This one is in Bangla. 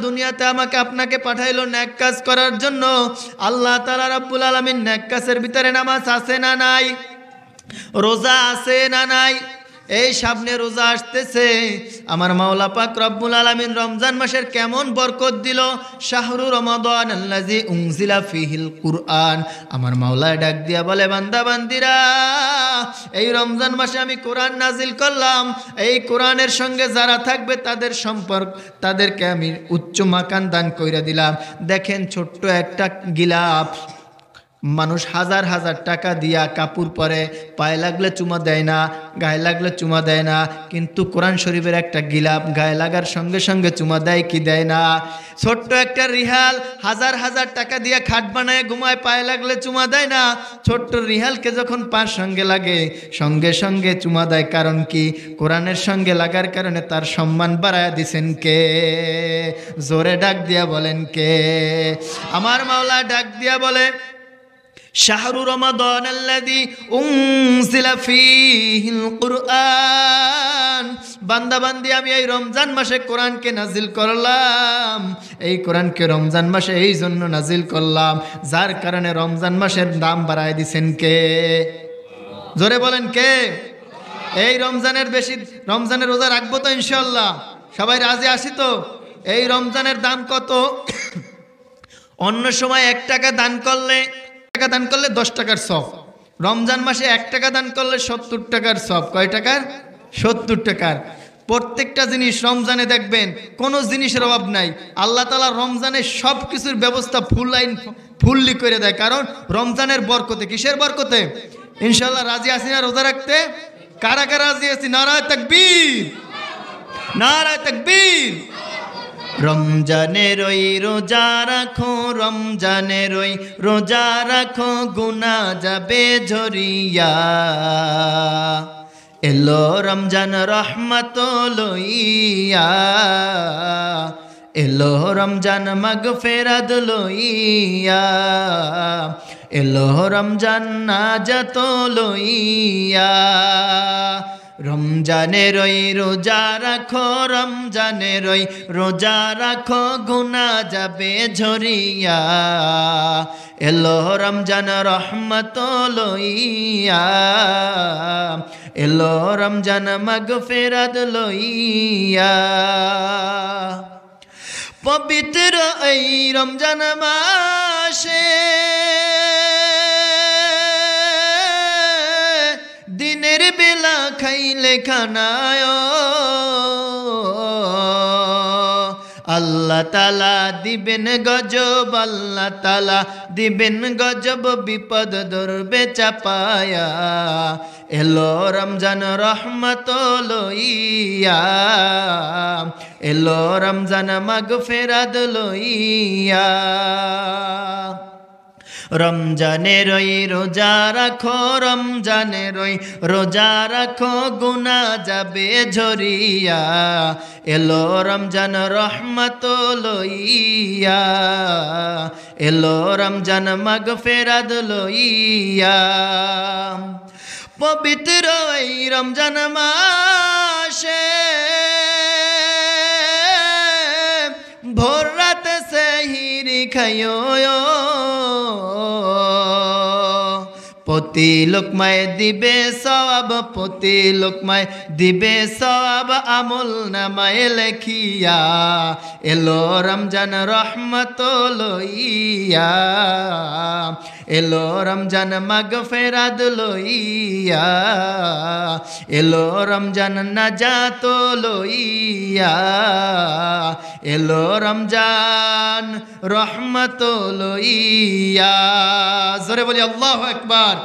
দুনিয়াতে আমাকে আপনাকে পাঠাইলো নেক কাজ করার জন্য। আল্লাহ তাআলা রাব্বুল আলামিন নেক কাজের ভিতরে নামাজ আছে না নাই, রোজা আছে না নাই? এই সামনে রোজা আসতেছে, আমার মাওলা পাক রব্বুল আলামিন রমজান মাসের কেমন বরকত দিল। শাহরু রমাদান আল্লাযী উনজিলা ফীহিল কুরআন, আমার মাওলা ডাক দিয়া বলে, বান্দা বান্দিরা, এই রমজান মাসে আমি কোরআন নাজিল করলাম। এই কোরআনের সঙ্গে যারা থাকবে তাদের সম্পর্ক, তাদেরকে আমি উচ্চ মাকান দান কইরা দিলাম। দেখেন ছোট্ট একটা গিলাপ, মানুষ হাজার হাজার টাকা দিয়া কাপড় পরে, পায়ে লাগলে চুমা দেয় না, গায়ে লাগলে চুমা দেয় না, কিন্তু কোরআন শরীফের একটা গিলাপ গায়ে লাগার সঙ্গে সঙ্গে চুমা দেয় কি দেয় না? ছোট্ট একটা রিহাল হাজার হাজার টাকা দিয়া খাট বানায় ঘুমায়, পায়ে লাগলে চুমা দেয় না। ছোট্ট রিহালকে যখন পার সঙ্গে লাগে সঙ্গে সঙ্গে চুমা দেয়। কারণ কি? কোরআনের সঙ্গে লাগার কারণে তার সম্মান বাড়ায় দিছেন কে? জোরে ডাক দিয়া বলেন কে? আমার মাওলা ডাক দিয়া বলে, শাহরু রমাদান আল্লাযী উনজিলা ফীহিল কুরআন, বান্দা বান্দি আমি এই রমজান মাসে কোরআনকে নাজিল করলাম। এই কোরআনকে রমজান মাসে এই জন্য নাজিল করলাম, যার কারণে রমজান মাসের দাম বাড়ায় দিছেন কে? জোরে বলেন কে? এই রমজানের রোজা রাখবো তো ইনশাআল্লাহ? সবাই রাজি আছি তো? এই রমজানের দাম কত? অন্য সময় 1 টাকা দান করলে 10 টাকার সব, রমজান মাসে 1 টাকা দান করলে 70 টাকার সব। কয় টাকার? 70 টাকার। প্রত্যেকটা জিনিস রমজানে দেখবেন কোনো জিনিসের অভাব নাই। আল্লাহ তাআলা রমজানে সব কিছুর ব্যবস্থা ফুললি করে দেয়। কারণ রমজানের বরকতে। কিসের বরকতে? ইনশাআল্লাহ রাজি আছি না রোজা রাখতে? কারা কারা রাজি আছি? নারায়ে তাকবীর, নারায়ে তাকবীর। রমজানের ওই রোজা রাখো, রমজানের ওই রোজা রাখো, গুনাহ যাবে ঝরিয়া। এলো রমজান রহমত লইয়া, এলো রমজান মাগফিরাত লইয়া, এলো রমজান নাজাত লইয়া। রমজানের ওই রোজা রাখো, রমজানের ওই রোজা রাখো, গুনাহ যাবে ঝরিয়া। এলো রমজান রহমত লইয়া, এলো রমজান মাগফিরাত লইয়া। পবিত্র এই রমজান মাসে দিনের বেলা খাইলে খানায় আল্লাহ তাআলা দিবেন গজব, আল্লাহ তাআলা দিবেন গজব, বিপদ ধরবে চাপায়া। এলো রমজান রহমত লইয়া, এলো রমজান মাগফিরাত লইয়া। রমজানের ওই রোজা রাখো, রমজানের ওই রোজা রাখো, গুনাহ যাবে ঝরিয়া। এলো রমজান রহমত লইয়া, এলো রমজান মাগফিরাত লইয়া। পবিত্র এই রমজান মাসে ভোর রাতে সেহরি খাইও, প্রতি লোকমায় দিবে সওয়াব, প্রতি লোকমায় দিবে সওয়াব, আমল নামায় লেখিয়া। এলো রমজান রহমত লইয়া, এলো রমজান মাগফিরাত লইয়া, এলো রমজান নাজাত লইয়া, এলো রমজান রহমত লইয়া। জোরে বলি আল্লাহু আকবার।